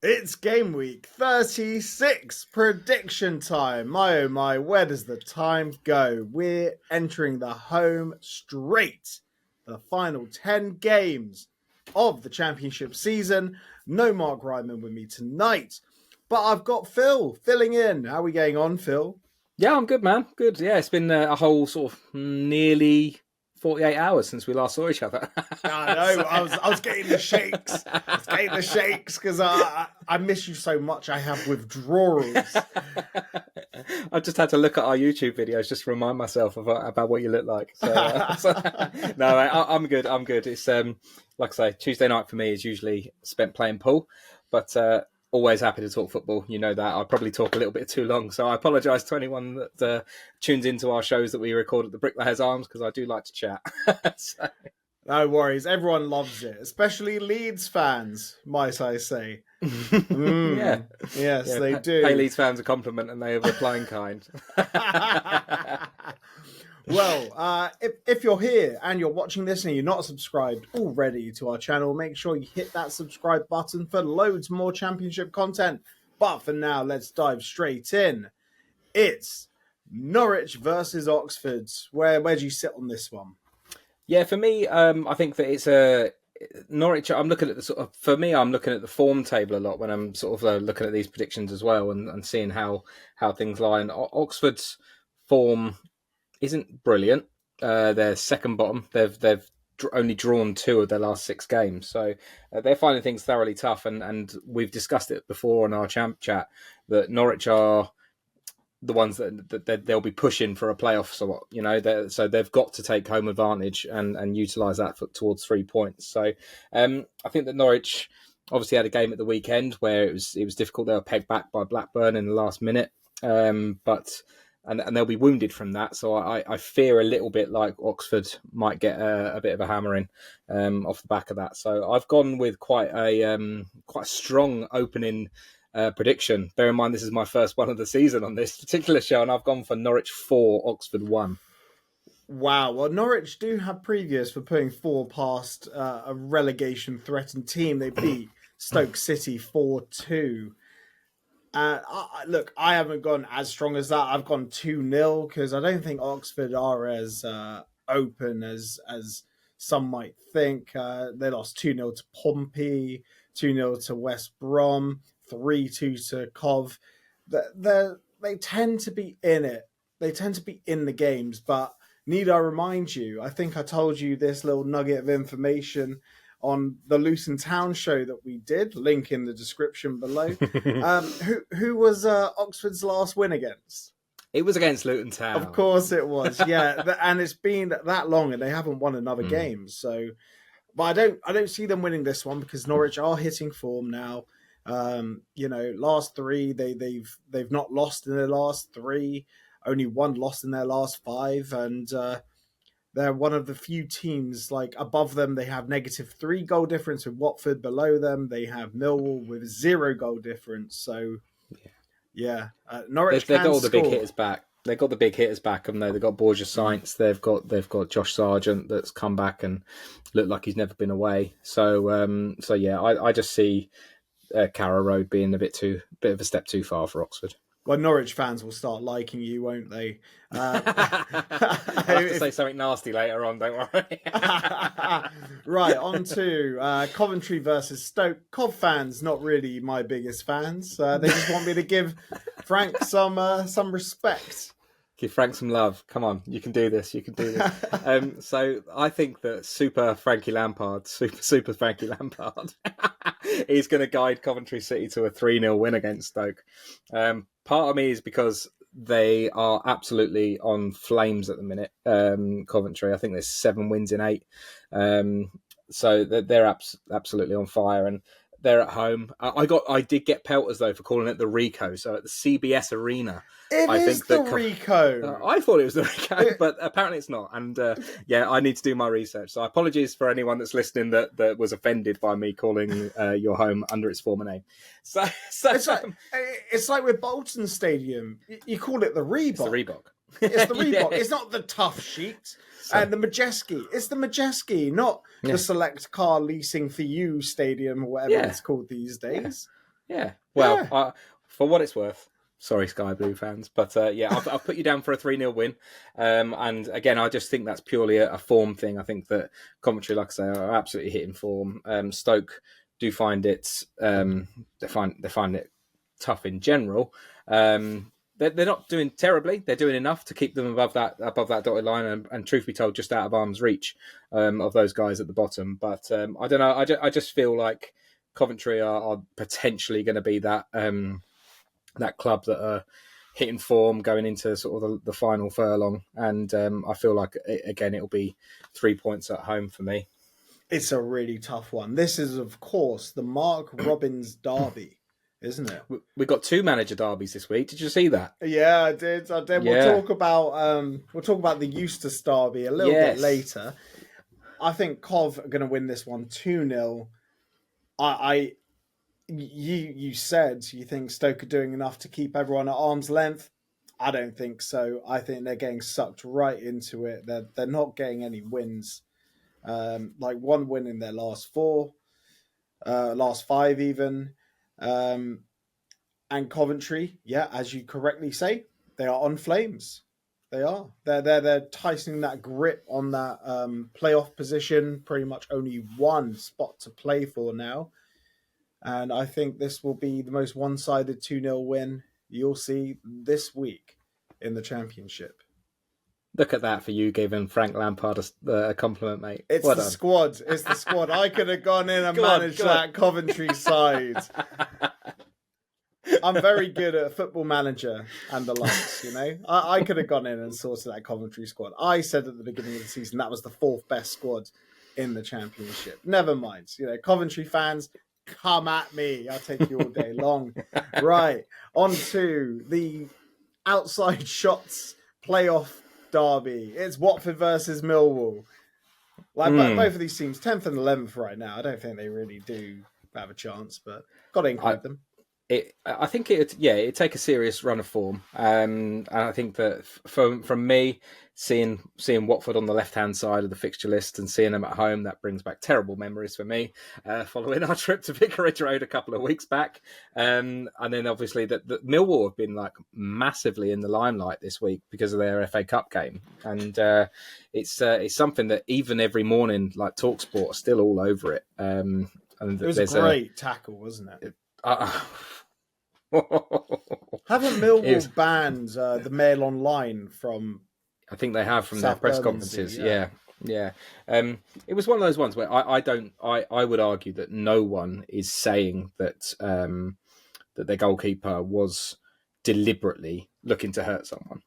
It's game week 36 prediction time. My oh my, where does the time go? We're entering the home straight. The final 10 games of the championship season. No Mark Ryman with me tonight, but I've got Phil filling in. How are we getting on, Phil? Yeah, I'm good, man. Good. Yeah, it's been a whole sort of nearly 48 hours since we last saw each other. I know. I was getting the shakes. I was getting the shakes because I miss you so much. I have withdrawals. I just had to look at our YouTube videos just to remind myself about what you look like. No, I'm good. I'm good. It's like I say, Tuesday night for me is usually spent playing pool, but always happy to talk football. You know that. I probably talk a little bit too long, so I apologise to anyone that tunes into our shows that we record at the Bricklayers Arms, because I do like to chat. So. No worries. Everyone loves it, especially Leeds fans, might I say. Yeah. Yes, yeah, they do. Pay Leeds fans a compliment and they are replying kind. Well, if you're here and you're watching this and you're not subscribed already to our channel, make sure you hit that subscribe button for loads more championship content. But for now, let's dive straight in. It's Norwich versus Oxford. Where do you sit on this one? Yeah, for me, I think that it's a Norwich. I'm looking at I'm looking at the form table a lot when I'm sort of looking at these predictions as well, and seeing how things lie. And Oxford's form isn't brilliant. They're second bottom. They've only drawn 2 of their last 6 games, so they're finding things thoroughly tough. And we've discussed it before on our champ chat that Norwich are the ones that they'll be pushing for a playoff. So they've got to take home advantage and utilise that towards 3 points. So I think that Norwich obviously had a game at the weekend where it was difficult. They were pegged back by Blackburn in the last minute, but they'll be wounded from that. So I fear a little bit like Oxford might get a bit of a hammering off the back of that. So I've gone with quite a strong opening prediction. Bear in mind, this is my first one of the season on this particular show, and I've gone for Norwich 4, Oxford 1. Wow. Well, Norwich do have previous for putting 4 past a relegation threatened team. They beat Stoke City 4-2. Look, I haven't gone as strong as that. I've gone 2-0 because I don't think Oxford are as open as some might think. They lost 2-0 to Pompey, 2-0 to West Brom, 3-2 to Cov. They tend to be in it. They tend to be in the games, but need I remind you, I think I told you this little nugget of information on the Luton Town show that we did, link in the description below. Who was Oxford's last win against? It was against Luton Town. Of course it was, yeah. And it's been that long and they haven't won another game. So, but I don't see them winning this one because Norwich are hitting form now. Last 3, they've not lost in their last 3, only 1 lost in their last 5, and they're one of the few teams like above them. They have -3 goal difference with Watford. Below them, they have Millwall with 0 goal difference. So, yeah, Norwich. They've got all the big hitters back. They've got the big hitters back, haven't they? They've got Borja Sainz. They've got Josh Sargent that's come back and looked like he's never been away. So yeah, I just see Carrow Road being a bit of a step too far for Oxford. Well, Norwich fans will start liking you, won't they? I'll have to say something nasty later on, don't worry. Right, on to Coventry versus Stoke. Cov fans, not really my biggest fans. They just want me to give Frank some respect. Give Frank some love. Come on, you can do this. You can do this. So I think that super Frankie Lampard is going to guide Coventry City to a 3-0 win against Stoke. Part of me is because they are absolutely on flames at the minute. Coventry, I think there's 7 wins in 8. So they're absolutely on fire, and they're at home. I did get pelters though for calling it the Rico. So at the CBS Arena, I think the Rico. I thought it was the Rico, but apparently it's not. And I need to do my research. So apologies for anyone that's listening that was offended by me calling your home under its former name. So it's like with Bolton Stadium, you call it the Reebok. It's the Reebok. It's the Reebok. Yeah. It's not the Tough Sheet. And the Majeski. It's the Majeski, not the Select Car Leasing for You Stadium or whatever it's called these days. Yeah. Well, Yeah. for what it's worth, sorry, Sky Blue fans, but yeah, I've put you down for a 3-0 win. And again, I just think that's purely a form thing. I think that Coventry, like I say, are absolutely hitting form. Stoke do find it, they find it tough in general. They're not doing terribly. They're doing enough to keep them above that dotted line, and truth be told, just out of arm's reach of those guys at the bottom. But I don't know. I just feel like Coventry are potentially going to be that that club that are hitting form going into sort of the final furlong, and I feel like again it'll be 3 points at home for me. It's a really tough one. This is, of course, the Mark Robbins derby, isn't it? We got 2 manager derbies this week. Did you see that? Yeah, I did. Yeah. We'll talk about the Eustace derby a little bit later. I think Cov are going to win this one 2-0. You said you think Stoke are doing enough to keep everyone at arm's length. I don't think so. I think they're getting sucked right into it. They're not getting any wins. Like 1 win in their last 4, last 5 even. And Coventry, yeah, as you correctly say, they are on flames. They are. They're tightening that grip on that playoff position. Pretty much only 1 spot to play for now. And I think this will be the most one-sided 2-0 win you'll see this week in the Championship. Look at that for you giving Frank Lampard a compliment, mate. It's well the done. squad. It's the squad. I could have gone in and managed that Coventry side. I'm very good at Football Manager and the likes, you know. I could have gone in and sorted that Coventry squad. I said at the beginning of the season that was the 4th best squad in the Championship. Never mind. You know, Coventry fans, come at me. I'll take you all day long. Right. On to the outside shots playoff derby. It's Watford versus Millwall. Like both of these teams, 10th and 11th right now. I don't think they really do have a chance, but got to include them. I think it'd take a serious run of form, and I think that from me seeing Watford on the left hand side of the fixture list and seeing them at home, that brings back terrible memories for me following our trip to Vicarage Road a couple of weeks back, and then obviously that Millwall have been like massively in the limelight this week because of their FA Cup game, and it's something that even every morning like TalkSport are still all over it. And it was a great tackle, wasn't it? Haven't Millwall banned the Mail Online from? I think they have from their press conferences. Yeah. It was one of those ones where I would argue that no one is saying that that their goalkeeper was deliberately looking to hurt someone.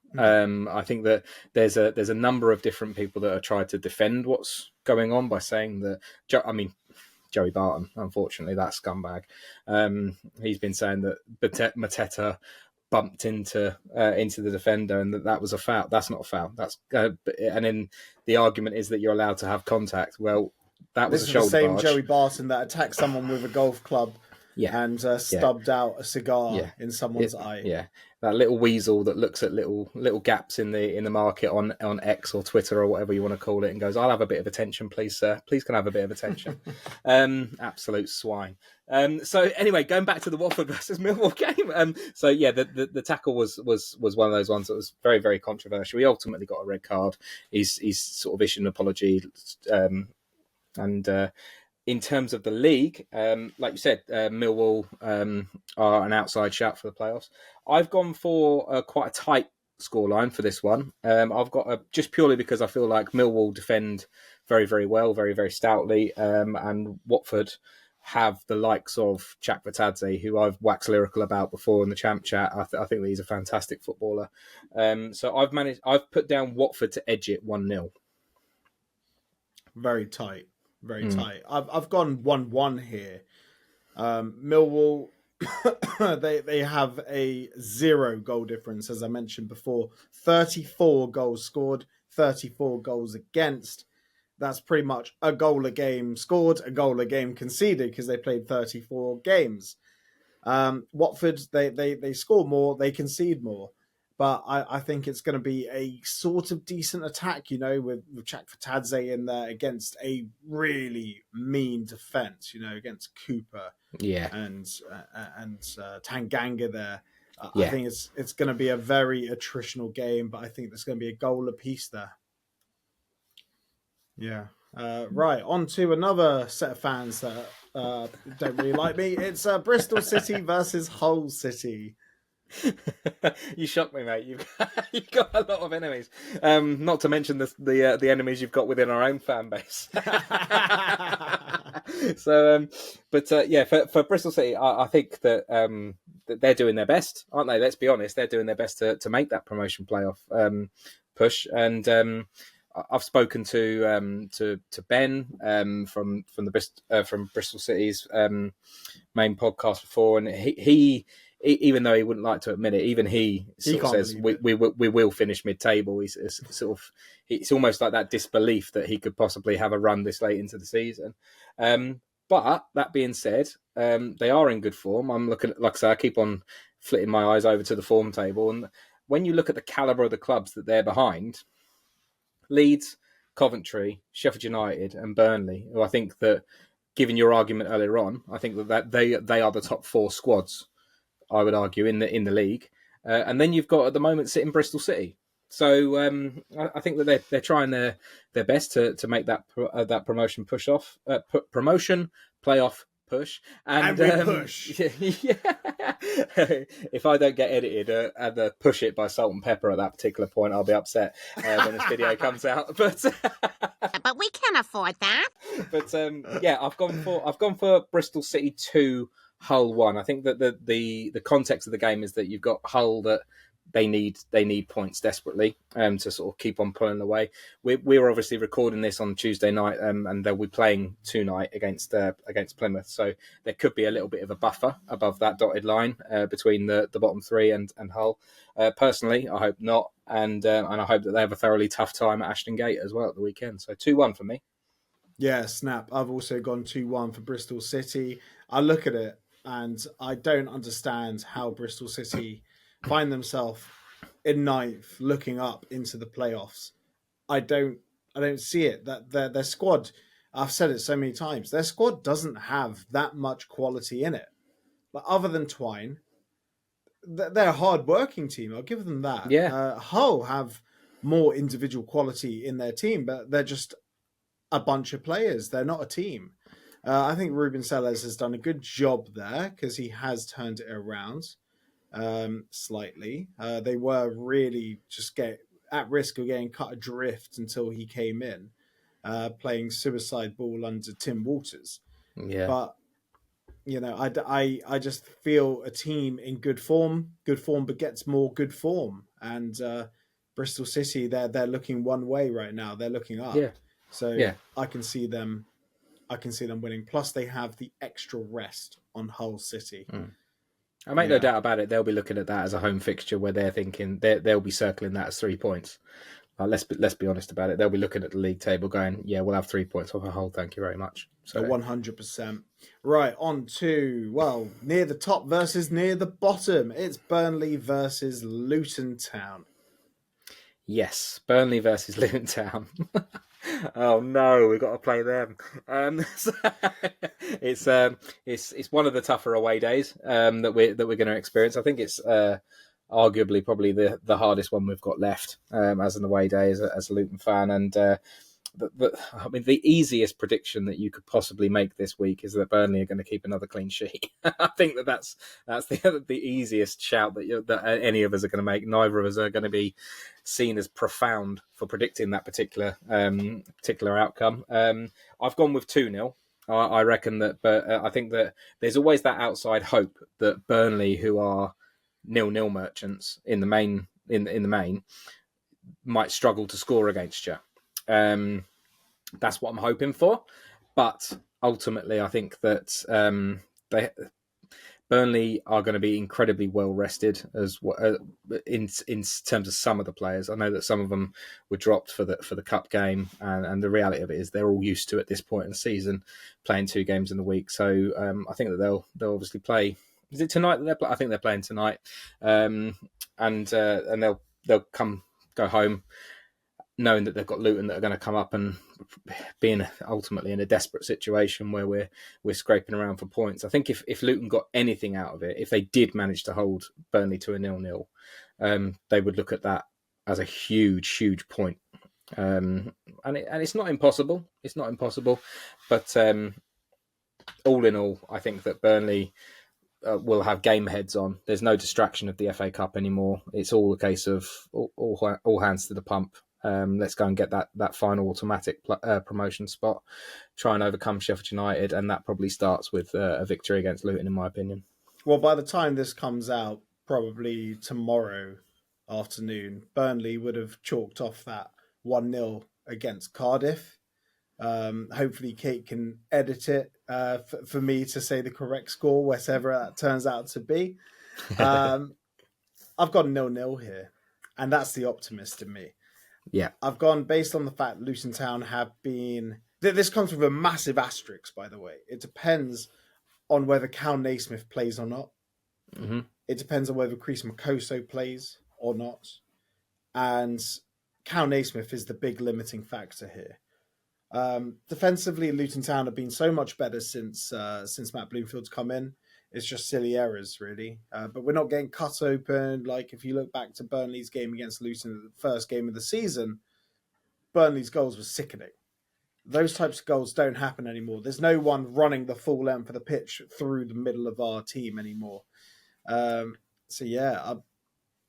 I think that there's a number of different people that have tried to defend what's going on by saying that. Joey Barton, unfortunately, that scumbag. He's been saying that Mateta bumped into the defender and that was a foul. That's not a foul. That's and then the argument is that you're allowed to have contact. Well, that was a shoulder barge. This is the same Joey Barton that attacked someone with a golf club and stubbed out a cigar in someone's eye. Yeah, that little weasel that looks at little gaps in the market on X or Twitter or whatever you want to call it and goes, "I'll have a bit of attention, please, sir. Please can I have a bit of attention." Absolute swine. So anyway, going back to the Watford versus Millwall game. So yeah, the tackle was one of those ones that was very, very controversial. He ultimately got a red card. He's sort of issued an apology, and. In terms of the league, like you said, Millwall are an outside shout for the playoffs. I've gone for quite a tight scoreline for this one. I've got just purely because I feel like Millwall defend very, very well, very, very stoutly, and Watford have the likes of Chak Vatadze, who I've waxed lyrical about before in the Champ Chat. I think that he's a fantastic footballer. So I've put down Watford to edge it 1-0. Very tight. Very tight. I've gone 1-1 here. Millwall, they have a 0 goal difference, as I mentioned before. 34 goals scored, 34 goals against. That's pretty much a goal a game scored, a goal a game conceded because they played 34 games. Watford, they score more, they concede more. But I think it's going to be a sort of decent attack, with Chakvetadze in there against a really mean defence, against Cooper and Tanganga there. I think it's going to be a very attritional game, but I think there's going to be a goal apiece there. Yeah. Right, on to another set of fans that don't really like me. It's Bristol City versus Hull City. You shocked me, mate. You've got a lot of enemies. Not to mention the enemies you've got within our own fan base. So, for Bristol City, I think that they're doing their best, aren't they? Let's be honest, they're doing their best to make that promotion playoff push. And I've spoken to Ben from Bristol City's main podcast before, and he even though he wouldn't like to admit it, even he sort of says we will finish mid-table. It's almost like that disbelief that he could possibly have a run this late into the season. But that being said, they are in good form. I'm looking at, like I say, I keep on flitting my eyes over to the form table, and when you look at the calibre of the clubs that they're behind, Leeds, Coventry, Sheffield United, and Burnley, who I think that, given your argument earlier on, I think that they are the top four squads, I would argue, in the league. And then you've got at the moment sitting Bristol City. So I think that they're trying their best to make that promotion push off, promotion playoff push, and we push. Yeah. If I don't get edited and push it by Salt and Pepper at that particular point, I'll be upset when this video comes out. But we can afford that. But I've gone for Bristol City 2, Hull 1. I think that the context of the game is that you've got Hull that they need points desperately to sort of keep on pulling away. We're obviously recording this on Tuesday night, and they'll be playing tonight against Plymouth. So there could be a little bit of a buffer above that dotted line between the bottom three and Hull. Personally, I hope not, and I hope that they have a thoroughly tough time at Ashton Gate as well at the weekend. So 2-1 for me. Yeah, snap. I've also gone 2-1 for Bristol City. I look at it and I don't understand how Bristol City find themselves in ninth, looking up into the playoffs. I don't see it. That their squad, I've said it so many times, their squad doesn't have that much quality in it. But other than Twine, they're a hard-working team. I'll give them that. Yeah. Hull have more individual quality in their team, but they're just a bunch of players. They're not a team. I think Ruben Sellers has done a good job there because he has turned it around slightly. They were really just at risk of getting cut adrift until he came in, playing suicide ball under Tim Walters. Yeah. But, I just feel a team in good form begets more good form. And Bristol City, they're looking one way right now. They're looking up. Yeah. So yeah. I can see them winning. Plus, they have the extra rest on Hull City. I make no doubt about it. They'll be looking at that as a home fixture where they're thinking they'll be circling that as 3 points. Let's be honest about it. They'll be looking at the league table going, yeah, we'll have 3 points off a Hull. Thank you very much. So 100%. Right, on to, near the top versus near the bottom. It's Burnley versus Luton Town. Yes, Burnley versus Luton Town. Oh no, we've got to play them. It's one of the tougher away days that we're going to experience. I think it's arguably probably the hardest one we've got left as an away day as a Luton fan. And the easiest prediction that you could possibly make this week is that Burnley are going to keep another clean sheet. I think that's the easiest shout that any of us are going to make. Neither of us are going to be seen as profound for predicting that particular outcome. I've gone with 2-0. I reckon that, but I think that there's always that outside hope that Burnley, who are 0-0 merchants in the main, might struggle to score against you. That's what I'm hoping for, but ultimately I think that Burnley are going to be incredibly well rested in terms of some of the players. I know that some of them were dropped for the cup game, and the reality of it is they're all used to at this point in the season playing 2 games in a week. So I think that they'll obviously play Is it tonight that I think they're playing tonight, and they'll go home knowing that they've got Luton that are going to come up and being ultimately in a desperate situation where we're scraping around for points. I think if Luton got anything out of it, if they did manage to hold Burnley to a 0-0, they would look at that as a huge point. And it's not impossible. It's not impossible, but all in all, I think that Burnley will have game heads on. There's no distraction of the FA Cup anymore. It's all a case of all hands to the pump. Let's go and get that final automatic promotion spot. Try and overcome Sheffield United, and that probably starts with a victory against Luton, in my opinion. Well, by the time this comes out, probably tomorrow afternoon, Burnley would have chalked off that 1-0 against Cardiff. Hopefully Kate can edit it for me to say the correct score, whatever that turns out to be. I've got 0-0 here, and that's the optimist in me. Yeah. I've gone based on the fact Luton Town have been... This comes with a massive asterisk, by the way. It depends on whether Cal Naismith plays or not. Mm-hmm. It depends on whether Chris Makoso plays or not. And Cal Naismith is the big limiting factor here. Defensively, Luton Town have been so much better since Matt Bloomfield's come in. It's just silly errors, really. But we're not getting cut open. Like, if you look back to Burnley's game against Luton, the first game of the season, Burnley's goals were sickening. Those types of goals don't happen anymore. There's no one running the full length of the pitch through the middle of our team anymore. So, yeah,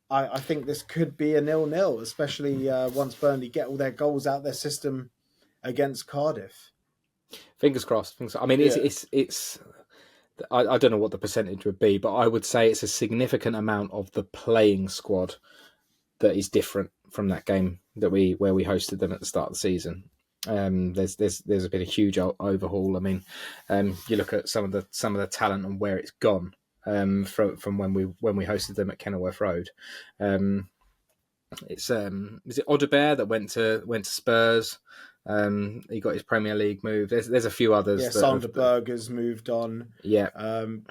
I think this could be a 0-0, especially once Burnley get all their goals out their system against Cardiff. Fingers crossed. I mean, it's I don't know what the percentage would be, but I would say it's a significant amount of the playing squad that is different from that game where we hosted them at the start of the season. There's been a huge overhaul. I mean, you look at some of the talent and where it's gone from when we hosted them at Kenilworth Road. Is it Odebear that went to Spurs? He got his Premier League move. There's a few others. Yeah, Sander Berger's moved on. Yeah.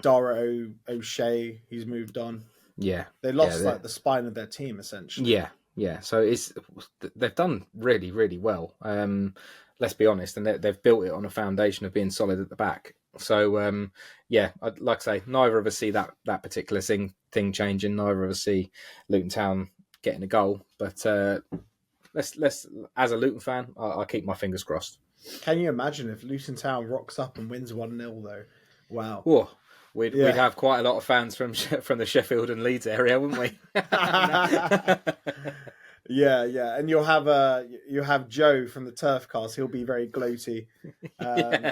Dara O'Shea, he's moved on. Yeah. They lost the spine of their team, essentially. Yeah. So they've done really, really well. Let's be honest, and they've built it on a foundation of being solid at the back. So I'd like to say neither of us see that particular thing changing. Neither of us see Luton Town getting a goal, but let's as a Luton fan, I'll keep my fingers crossed. Can you imagine if Luton Town rocks up and wins 1-0 though? Wow. Whoa. We'd have quite a lot of fans from the Sheffield and Leeds area, wouldn't we? Yeah, and you'll have Joe from the Turfcast. He'll be very gloaty.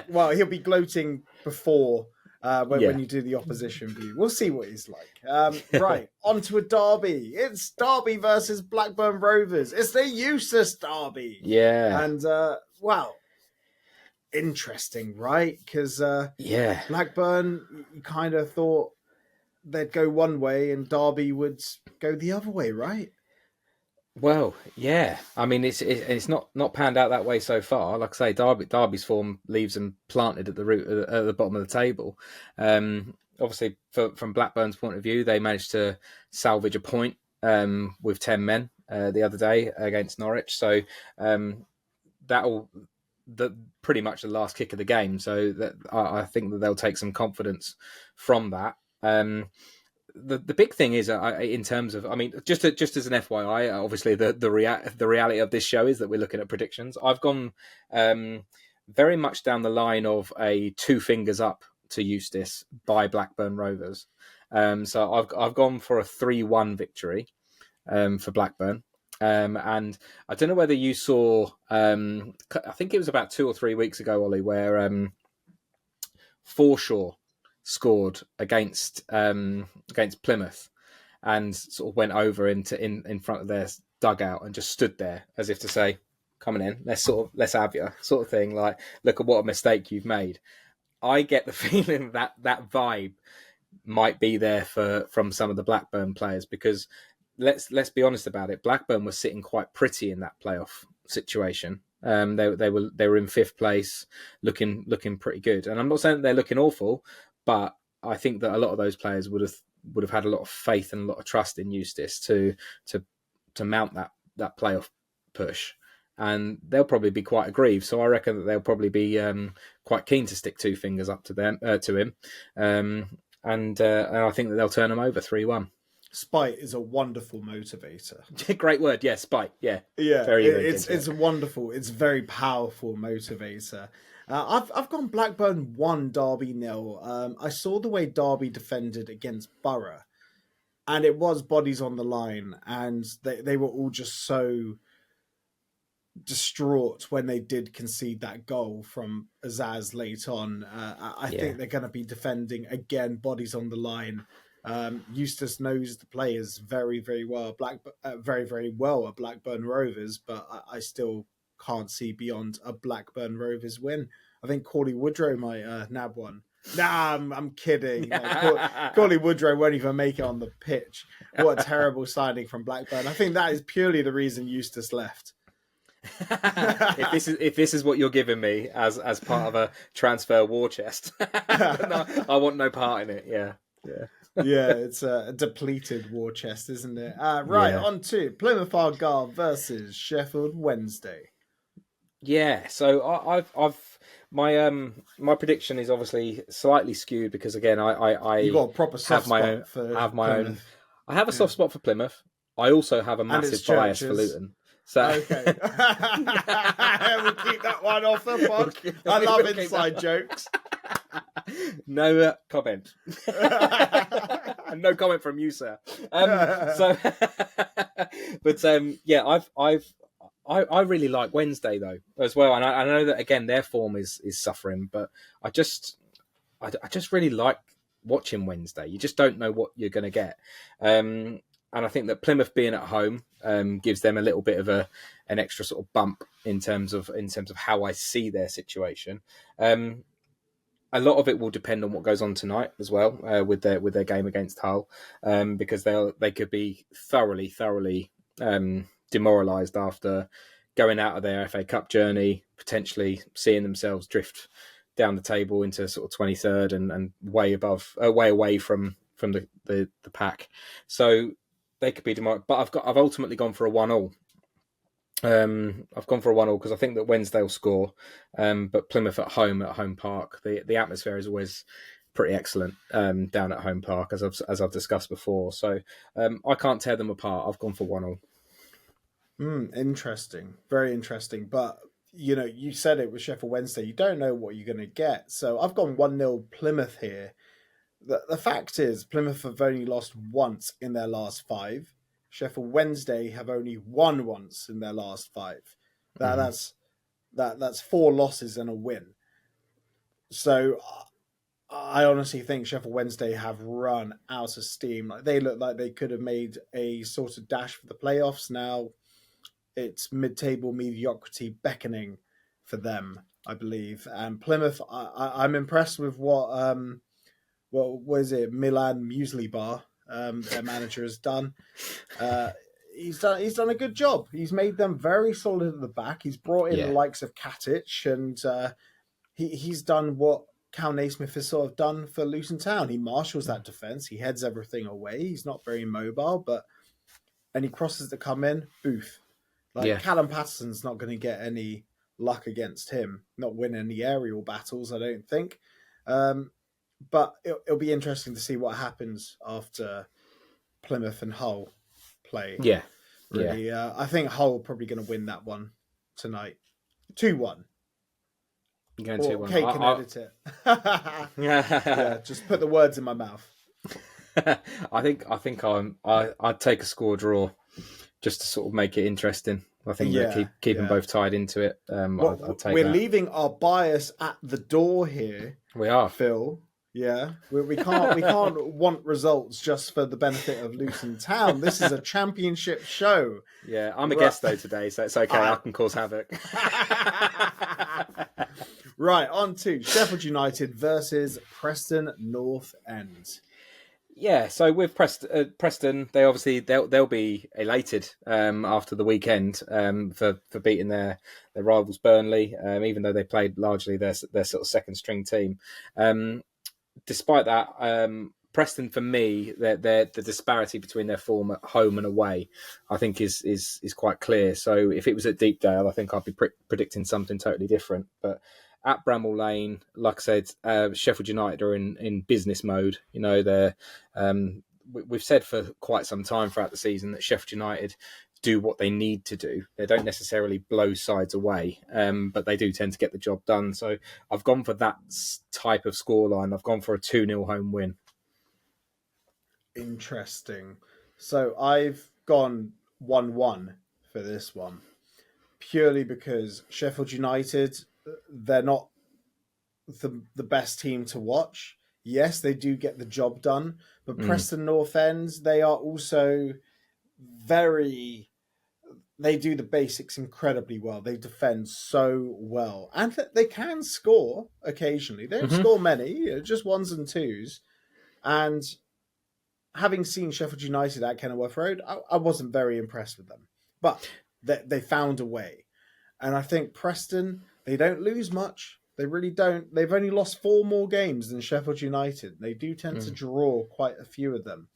Well, he'll be gloating before when you do the opposition view. We'll see what he's like. Right, on to a derby. It's Derby versus Blackburn Rovers. It's the Eustace derby. Yeah. And, interesting, right? Because Blackburn, you kind of thought they'd go one way and Derby would go the other way, right? Well, yeah. I mean, it's not panned out that way so far. Like I say, Derby's form leaves them planted at the bottom of the table. Obviously, from Blackburn's point of view, they managed to salvage a point with 10 men the other day against Norwich. So pretty much the last kick of the game. So that I think that they'll take some confidence from that. The big thing is in terms of, I mean, just as an FYI, obviously the reality of this show is that we're looking at predictions. I've gone very much down the line of a 2 fingers up to Eustace by Blackburn Rovers. So I've gone for a 3-1 victory for Blackburn. And I don't know whether you saw, I think it was about 2 or 3 weeks ago, Ollie, where Forshaw scored against Plymouth and sort of went over in front of their dugout and just stood there as if to say, coming in, let's have you, sort of thing. Like, look at what a mistake you've made. I get the feeling that vibe might be there from some of the Blackburn players, because let's be honest about it. Blackburn was sitting quite pretty in that playoff situation. They were in 5th place, looking pretty good. And I'm not saying that they're looking awful, but I think that a lot of those players would have had a lot of faith and a lot of trust in Eustace to mount that playoff push, and they'll probably be quite aggrieved. So I reckon that they'll probably be quite keen to stick two fingers up to him, and I think that they'll turn him over 3-1. Spite is a wonderful motivator. Great word, yeah, spite, yeah, it's wonderful. It's a very powerful motivator. I've gone Blackburn 1, Derby 0. I saw the way Derby defended against Borough, and it was bodies on the line, and they were all just so distraught when they did concede that goal from Azaz late on. I think they're going to be defending again, bodies on the line. Eustace knows the players very, very well. Very, very well at Blackburn Rovers, but I still can't see beyond a Blackburn Rovers win. I think Cauley Woodrow might nab one. Nah, I'm kidding. Cauley Woodrow won't even make it on the pitch. What a terrible signing from Blackburn. I think that is purely the reason Eustace left. if this is what you're giving me as part of a transfer war chest, no, I want no part in it. Yeah. It's a depleted war chest, isn't it? On to Plymouth Argyle versus Sheffield Wednesday. Yeah, so I've my prediction is obviously slightly skewed because again you got a proper soft spot for Plymouth. I have a soft spot for Plymouth. I also have a massive bias for Luton. So okay, we'll keep that one off the pod. I love inside jokes. No comment. No comment from you, sir. I really like Wednesday though as well, and I know that again their form is suffering, but I just really like watching Wednesday. You just don't know what you're going to get, and I think that Plymouth being at home gives them a little bit of an extra sort of bump in terms of how I see their situation. A lot of it will depend on what goes on tonight as well with their game against Hull, because they could be thoroughly demoralised after going out of their FA Cup journey, potentially seeing themselves drift down the table into sort of 23rd and way away from the pack. So they could be demoralised. But I've ultimately gone for a 1-1. I've gone for a 1-1 because I think that Wednesday will score, but Plymouth at Home Park, the atmosphere is always pretty excellent down at Home Park, as I've discussed before. So I can't tear them apart. I've gone for 1-1. Interesting, very interesting. But you said it with Sheffield Wednesday. You don't know what you're going to get. So I've gone 1-0 Plymouth here. The fact is, Plymouth have only lost once in their last 5. Sheffield Wednesday have only won once in their last 5. That's 4 losses and a win. So I honestly think Sheffield Wednesday have run out of steam. Like, they look like they could have made a sort of dash for the playoffs. Now it's mid-table mediocrity beckoning for them, I believe. And Plymouth, I'm impressed with what is it, Milan Muesli Bar, their manager has done. He's done a good job. He's made them very solid at the back. He's brought in the likes of Katic, and he's done what Cal Naismith has sort of done for Luton Town. He marshals that defence. He heads everything away. He's not very mobile, but any crosses that come in, booth. Callum Patterson's not going to get any luck against him. Not win any aerial battles, I don't think. But it'll be interesting to see what happens after Plymouth and Hull play. Yeah. Really. Yeah. I think Hull are probably going to win that one tonight. 2-1. You're going 2-1. Kate can edit it. Yeah, just put the words in my mouth. I think I'd take a score draw just to sort of make it interesting. I think keep them both tied into it. I'll take we're that. leaving our bias at the door here. We are, Phil. Yeah, we can't want results just for the benefit of Luton Town. This is a championship show. Yeah, I'm a guest though today, so it's okay. I can cause havoc. Right, on to Sheffield United versus Preston North End. Yeah, so with Preston, they'll be elated after the weekend for beating their rivals Burnley, even though they played largely their sort of second string team. despite that, Preston, for me, the disparity between their form at home and away, I think is quite clear. So if it was at Deepdale, I think I'd be predicting something totally different. But at Bramall Lane, like I said, Sheffield United are in business mode. You know, they're we've said for quite some time throughout the season that Sheffield United do what they need to do. They don't necessarily blow sides away, but they do tend to get the job done. So I've gone for that type of scoreline. I've gone for a 2-0 home win. Interesting. So I've gone 1-1 for this one, purely because Sheffield United, they're not the best team to watch. Yes, they do get the job done, but Preston North End, they are also they do the basics incredibly well. They defend so well, and they can score occasionally. They don't score many, just ones and twos. And having seen Sheffield United at Kenilworth Road, I wasn't very impressed with them, but they found a way. And I think Preston, they don't lose much. They really don't. They've only lost 4 more games than Sheffield United. They do tend to draw quite a few of them.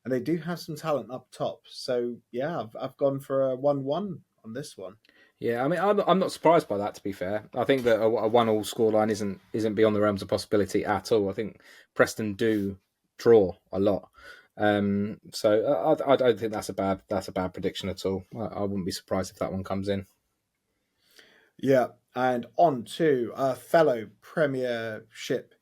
And they do have some talent up top. So, yeah, I've gone for a 1-1 on this one. Yeah, I mean, I'm not surprised by that, to be fair. I think that a 1-1 scoreline isn't beyond the realms of possibility at all. I think Preston do draw a lot. So I don't think that's a bad prediction at all. I wouldn't be surprised if that one comes in. Yeah, and on to a fellow Premiership,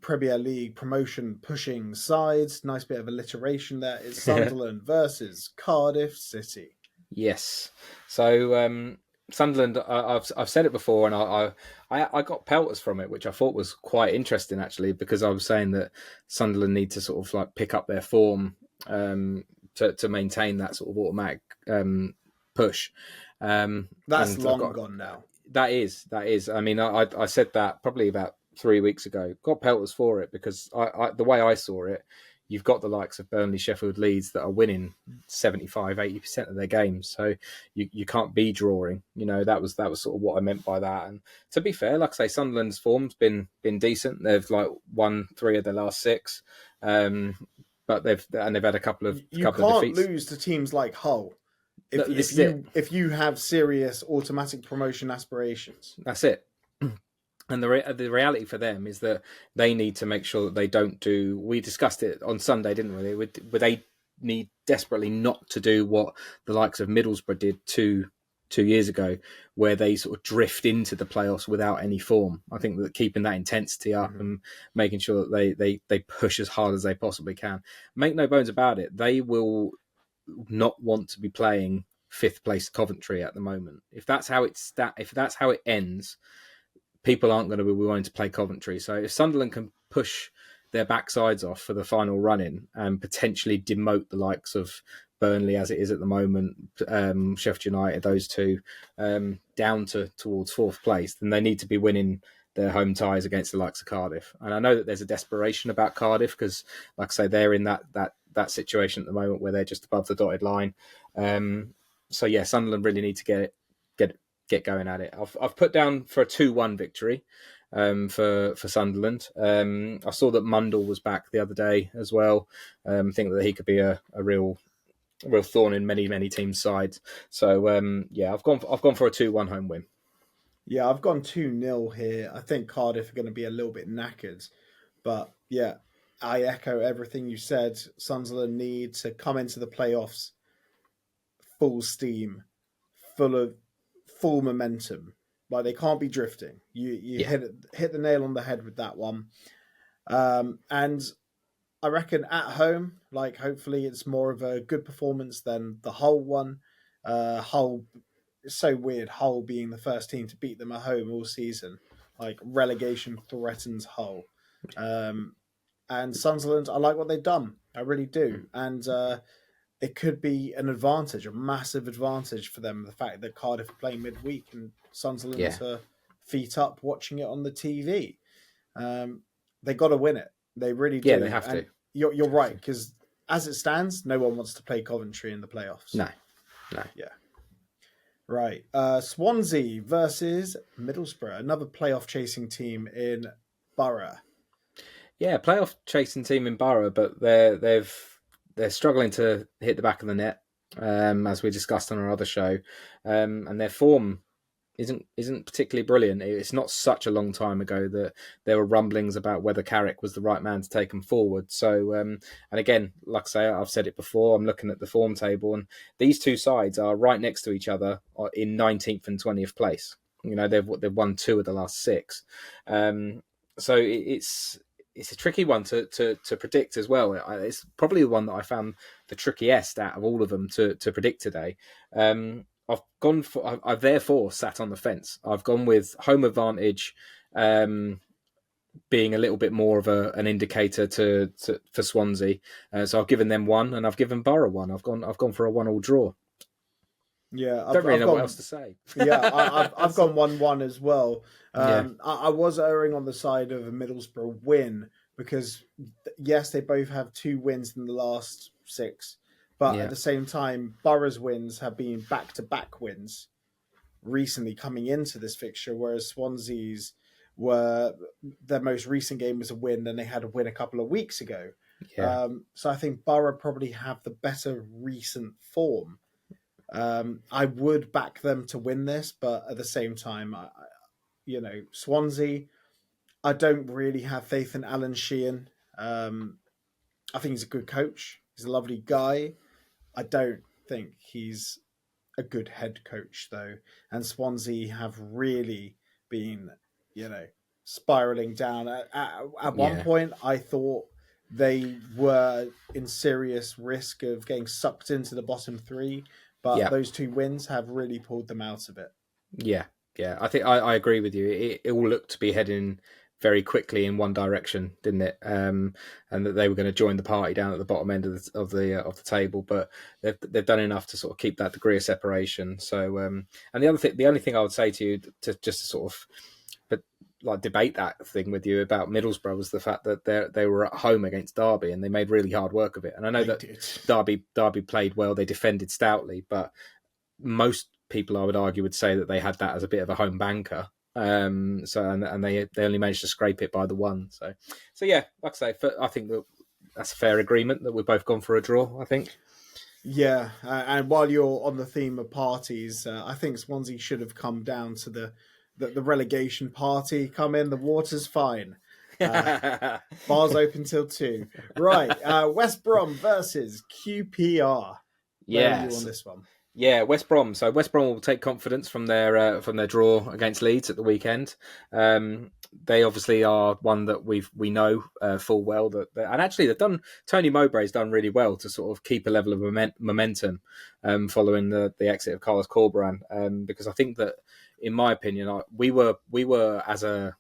Premier League promotion pushing sides. Nice bit of alliteration there. It's Sunderland versus Cardiff City. Yes. So Sunderland, I've said it before, and I got pelters from it, which I thought was quite interesting actually, because I was saying that Sunderland need to sort of like pick up their form to maintain that sort of automatic push. That's long gone now. That is. I mean, I said that probably about 3 weeks ago. Got pelters for it because the way I saw it, you've got the likes of Burnley, Sheffield, Leeds that are winning 75-80% of their games. So you can't be drawing. You know, that was sort of what I meant by that. And to be fair, like I say, Sunderland's form's been decent. They've like won 3 of their last 6, but they've had a couple of defeats. You can't lose to teams like Hull if you have serious automatic promotion aspirations. That's it. And the reality for them is that they need to make sure that they don't do. We discussed it on Sunday, didn't we? They need desperately not to do what the likes of Middlesbrough did two years ago, where they sort of drift into the playoffs without any form. I think that keeping that intensity up and making sure that they push as hard as they possibly can. Make no bones about it, they will not want to be playing 5th place Coventry at the moment. If that's how it ends, people aren't going to be willing to play Coventry. So if Sunderland can push their backsides off for the final run-in and potentially demote the likes of Burnley as it is at the moment, Sheffield United, those two, down towards 4th place, then they need to be winning their home ties against the likes of Cardiff. And I know that there's a desperation about Cardiff because, like I say, they're in that situation at the moment where they're just above the dotted line. So yeah, Sunderland really need to get going at it. I've put down for a 2-1 victory for Sunderland. I saw that Mundell was back the other day as well. I think that he could be a real thorn in many teams' sides. So yeah, I've gone for a 2-1 home win. Yeah, I've gone 2-0 here. I think Cardiff are going to be a little bit knackered, but yeah, I echo everything you said. Sunderland need to come into the playoffs full steam, full momentum. Like, they can't be drifting. You hit the nail on the head with that one. And I reckon at home, like, hopefully it's more of a good performance than the Hull one. Hull, it's so weird, Hull being the first team to beat them at home all season. Like, relegation threatens Hull. And Sunderland, I like what they've done. I really do. And it could be an advantage, a massive advantage for them, the fact that Cardiff are playing midweek and Sunderland are feet up watching it on the TV. They got to win it. They really do. Yeah, they have to. You're right, because as it stands, no one wants to play Coventry in the playoffs. No. Yeah. Right. Swansea versus Middlesbrough, another playoff chasing team in Borough. Yeah, playoff chasing team in Borough, but they're struggling to hit the back of the net, as we discussed on our other show, and their form isn't particularly brilliant. It's not such a long time ago that there were rumblings about whether Carrick was the right man to take them forward. So, and again, like I say, I've said it before, I'm looking at the form table, and these two sides are right next to each other in 19th and 20th place. You know, they've won 2 of the last 6. So it's a tricky one to predict as well. It's probably the one that I found the trickiest out of all of them to predict today. I've therefore sat on the fence. I've gone with home advantage being a little bit more of an indicator for Swansea. So I've given them 1, and I've given Borough 1. I've gone for a 1-1 draw. Yeah, Don't really know what else to say. Yeah, I've gone 1-1 as well. Yeah. I was erring on the side of a Middlesbrough win because, yes, they both have 2 wins in the last 6. But at the same time, Borough's wins have been back-to-back wins recently coming into this fixture, whereas Swansea's their most recent game was a win, and they had a win a couple of weeks ago. Yeah. So I think Borough probably have the better recent form. I would back them to win this, but at the same time, Swansea, I don't really have faith in Alan Sheehan. I think he's a good coach. He's a lovely guy. I don't think he's a good head coach, though. And Swansea have really been, spiraling down. At one point, I thought they were in serious risk of getting sucked into the bottom 3, but those 2 wins have really pulled them out of it. Yeah. I think I agree with you. It all looked to be heading very quickly in one direction, didn't it? And that they were going to join the party down at the bottom end of the table, but they've done enough to sort of keep that degree of separation. So, and the only thing I would say to you to sort of, but like debate that thing with you about Middlesbrough was the fact that they were at home against Derby and they made really hard work of it. And I know that Derby played well, they defended stoutly, but most people, I would argue, would say that they had that as a bit of a home banker. And they only managed to scrape it by the 1. So yeah, like I say, I think that's a fair agreement that we've both gone for a draw. I think. Yeah, and while you're on the theme of parties, I think Swansea should have come down to the relegation party. Come in, the water's fine. Bars open till 2. Right, West Brom versus QPR. Where are you on this one? Yeah, West Brom. So West Brom will take confidence from their draw against Leeds at the weekend. They obviously are one that we know full well and actually they've done. Tony Mowbray's done really well to sort of keep a level of momentum following the exit of Carlos Corberán, because I think that, in my opinion, we were as a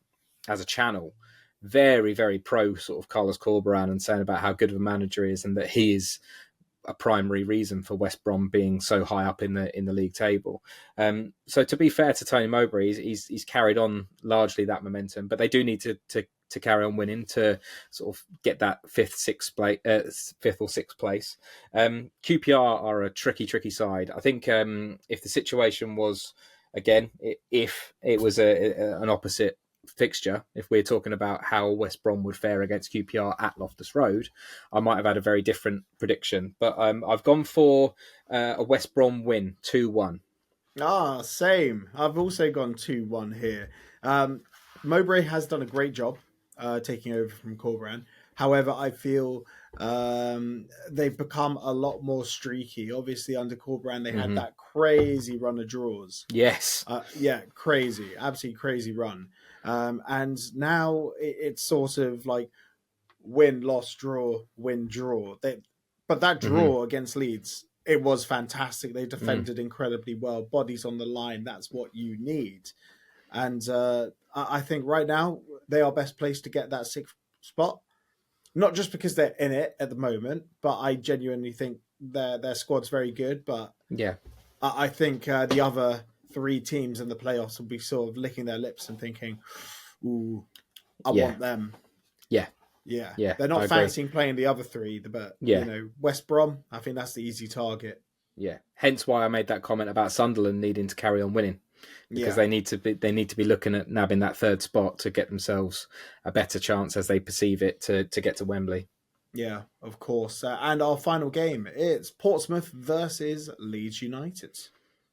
channel very, very pro sort of Carlos Corberán and saying about how good of a manager he is and that he is a primary reason for West Brom being so high up in the league table. So to be fair to Tony Mowbray, he's carried on largely that momentum, but they do need to carry on winning to sort of get that fifth or sixth place. QPR are a tricky side. I think if the situation was, again, if it was an opposite fixture, if we're talking about how West Brom would fare against QPR at Loftus Road, I might have had a very different prediction. But I've gone for a West Brom win, 2-1. Same. I've also gone 2-1 here. Mowbray has done a great job taking over from Corberán. However, I feel they've become a lot more streaky. Obviously, under Corberán, they had that crazy run of draws. Yes. Crazy. Absolutely crazy run. And now it's sort of like win, loss, draw, win, draw. But that draw against Leeds, it was fantastic. They defended incredibly well. Bodies on the line, that's what you need. And I think right now they are best placed to get that 6th spot. Not just because they're in it at the moment, but I genuinely think their squad's very good. But yeah, I think the other 3 teams in the playoffs will be sort of licking their lips and thinking, "Ooh, I want them." Yeah. They're not fancying playing the other 3, but West Brom, I think that's the easy target. Yeah. Hence why I made that comment about Sunderland needing to carry on winning. because they need to be looking at nabbing that third spot to get themselves a better chance as they perceive it to get to Wembley. Yeah, of course. And our final game, it's Portsmouth versus Leeds United.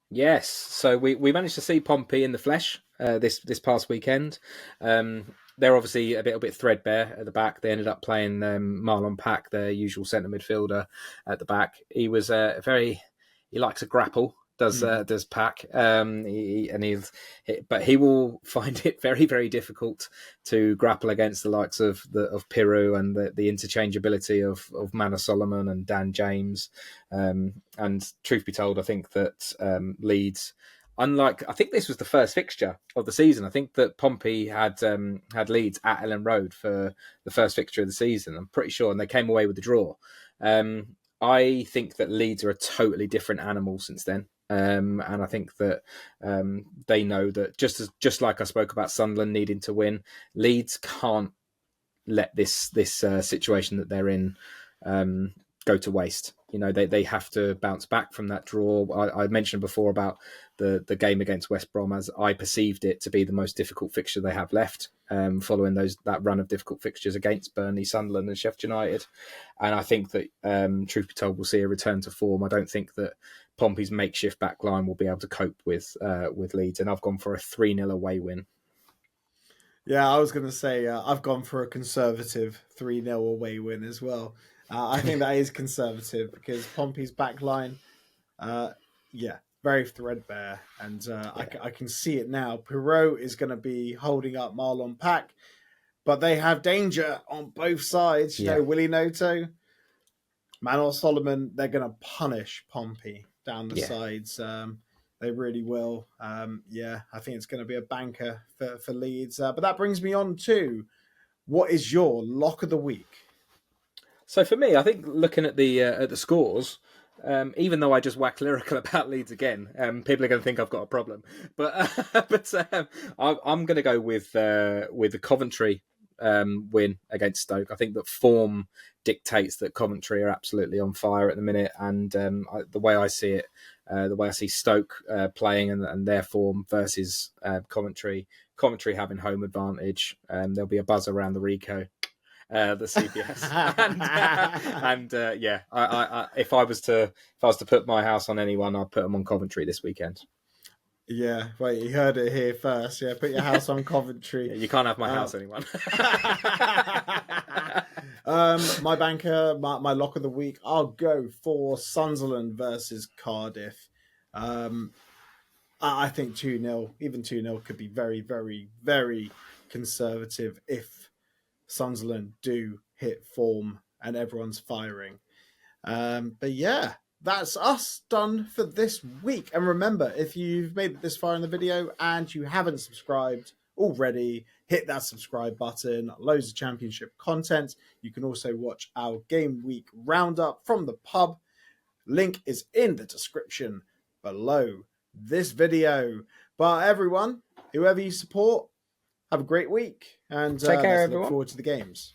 Yes, so we managed to see Pompey in the flesh this past weekend. They're obviously a little bit threadbare at the back. They ended up playing Marlon Pack, their usual centre midfielder, at the back. He was he likes a grapple. Does Pack, but he will find it very, very difficult to grapple against the likes of Piru and the interchangeability of Manor Solomon and Dan James. And truth be told, I think that Leeds, I think this was the first fixture of the season. I think that Pompey had Leeds at Ellen Road for the first fixture of the season. I'm pretty sure, and they came away with the draw. I think that Leeds are a totally different animal since then. And I think that they know that just like I spoke about Sunderland needing to win, Leeds can't let this situation that they're in go to waste. You know, they have to bounce back from that draw. I mentioned before about the game against West Brom, as I perceived it to be the most difficult fixture they have left, following that run of difficult fixtures against Burnley, Sunderland and Sheffield United. And I think that, truth be told, we'll see a return to form. I don't think that Pompey's makeshift back line will be able to cope with Leeds, and I've gone for a 3-0 away win. Yeah, I was going to say I've gone for a conservative 3-0 away win as well. I think that is conservative because Pompey's back line, very threadbare, and I can see it now. Pirot is going to be holding up Marlon Pack, but they have danger on both sides. You know, Willie Noto, Manor Solomon, they're going to punish Pompey down the sides. They really will. I think it's going to be a banker for Leeds. But that brings me on to, what is your lock of the week? So for me, I think looking at the scores, even though I just whack lyrical about Leeds again, people are going to think I've got a problem. But I'm going to go with the Coventry win against Stoke. I think that form dictates that Coventry are absolutely on fire at the minute, and the way I see it, the way I see Stoke playing and their form versus Coventry having home advantage, there'll be a buzz around the Rico. The CBS, if I was to put my house on anyone, I'd put them on Coventry this weekend. Yeah, wait, you heard it here first. Yeah, put your house on Coventry. You can't have my house, anyone. My banker, my lock of the week, I'll go for Sunderland versus Cardiff. I think 2-0, even 2-0 could be very, very, very conservative if Sunderland do hit form and everyone's firing. But yeah, that's us done for this week. And remember, if you've made it this far in the video and you haven't subscribed already, hit that subscribe button. Loads of championship content. You can also watch our game week roundup from the pub. Link is in the description below this video. But everyone, whoever you support, have a great week, and take care, let's everyone. look forward to the games.